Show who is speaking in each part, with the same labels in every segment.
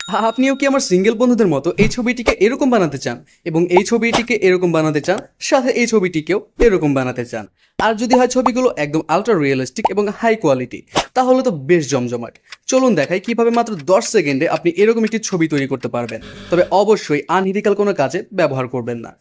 Speaker 1: আপনিও কি আমার সিঙ্গেল বন্ধুদের মতো এই ছবিটিকে এরকম বানাতে চান এবং এই ছবিটিকে এরকম বানাতে চান, সাথে এই ছবিটিকেও এরকম বানাতে চান? আর যদি হয় ছবিগুলো একদম আলট্রা রিয়েলিস্টিক এবং হাই কোয়ালিটি, তাহলে তো বেশ জমজমাট। চলুন দেখাই কিভাবে মাত্র 10 সেকেন্ডে আপনি এরকম একটি ছবি তৈরি করতে পারবেন। তবে অবশ্যই আনইথিক্যাল কোনো কাজে ব্যবহার করবেন না।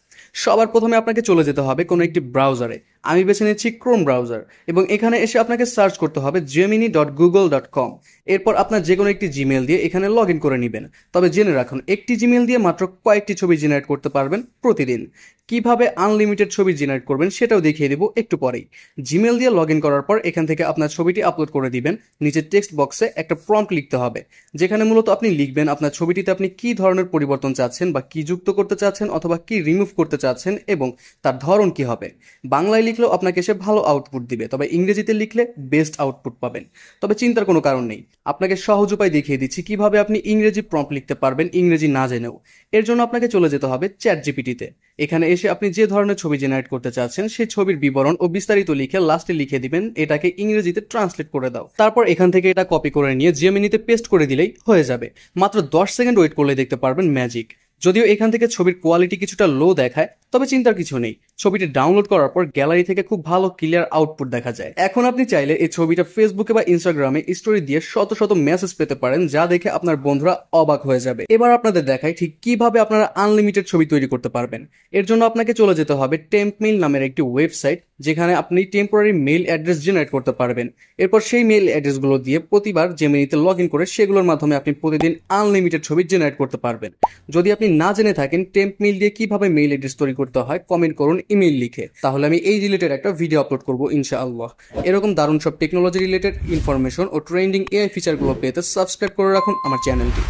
Speaker 1: সবার প্রথমে আপনাকে চলে যেতে হবে কোনো একটি ব্রাউজারে। আমি বেছে নিচ্ছি ক্রোম ব্রাউজার এবং এখানে এসে আপনাকে সার্চ করতে হবে gemini.google.com। এরপর আপনার যে কোনো একটি জিমেল দিয়ে এখানে লগ ইন করে নেবেন। তবে জেনে রাখুন, একটি জিমেল দিয়ে মাত্র কয়েকটি ছবি জেনারেট করতে পারবেন প্রতিদিন। কিভাবে আনলিমিটেড ছবি জেনারেট করবেন সেটাও দেখিয়ে দেবো একটু পরেই। জিমেল দিয়ে লগ ইন করার পর এখান থেকে আপনার ছবিটি আপলোড করে দিবেন। নিচে টেক্সট বক্সে একটা প্রম্পট লিখতে হবে, যেখানে মূলত আপনি লিখবেন আপনার ছবিটিতে আপনি কি ধরনের পরিবর্তন চাচ্ছেন বা কি যুক্ত করতে চাচ্ছেন অথবা কি রিমুভ করতে চাচ্ছেন এবং তার ধরন কি হবে। বাংলায় লিখলেও আপনাকে সে ভালো আউটপুট দিবে, তবে ইংরেজিতে লিখলে বেস্ট আউটপুট পাবেন। তবে চিন্তার কোনো কারণ নেই, আপনাকে সহজ উপায় দেখিয়ে দিচ্ছি কিভাবে আপনি ইংরেজি প্রম্পট লিখতে পারবেন ইংরেজি না জেনেও। এর জন্য আপনাকে চলে যেতে হবে চ্যাট জিপিটিতে। এখানে এসে আপনি যে ধরনের ছবি জেনারেট করতে চাচ্ছেন সেই ছবির বিবরণ ও বিস্তারিত লিখে লাস্টে লিখে দিবেন এটাকে ইংরেজিতে ট্রান্সলেট করে দাও। তারপর এখান থেকে এটা কপি করে নিয়ে জেমিনিতে পেস্ট করে দিলেই হয়ে যাবে। মাত্র 10 সেকেন্ড ওয়েট করলে দেখতে পারবেন ম্যাজিক। যদিও এখান থেকে ছবির কোয়ালিটি কিছুটা লো দেখায়, তবে চিন্তার কিছু নেই, ছবিটি ডাউনলোড করার পর গ্যালারি থেকে খুব ভালো ক্লিয়ার আউটপুট দেখা যায়। এখন আপনি চাইলে এই ছবিটা ফেসবুকে বা ইনস্টাগ্রামে স্টোরি দিয়ে শত শত মেসেজ পেতে পারেন, যা দেখে আপনার বন্ধুরা অবাক হয়ে যাবে। এবার আপনাদের দেখাই ঠিক কিভাবে আপনারা আনলিমিটেড ছবি তৈরি করতে পারবেন। এর জন্য আপনাকে চলে যেতে হবে টেম্পমেইল নামের একটি ওয়েবসাইট, যেখানে আপনি টেম্পোরারি মেইল অ্যাড্রেস জেনারেট করতে পারবেন। এরপর সেই মেইল অ্যাড্রেসগুলো দিয়ে প্রতিবার জেমিনিতে লগ ইন করে সেগুলোর মাধ্যমে আপনি প্রতিদিন আনলিমিটেড ছবি জেনারেট করতে পারবেন। যদি আপনি না জেনে থাকেন টেম্প মেইল দিয়ে কিভাবে মেইল অ্যাড্রেস তৈরি করতে হয়, কমেন্ট করুন ইমেইল লিখে, তাহলে আমি এই রিলেটেড একটা ভিডিও আপলোড করবো ইনশাআল্লাহ। এরকম দারুণ সব টেকনোলজি রিলেটেড ইনফরমেশন ও ট্রেন্ডিং এআই ফিচারগুলো পেতে সাবস্ক্রাইব করে রাখুন আমার চ্যানেলটি।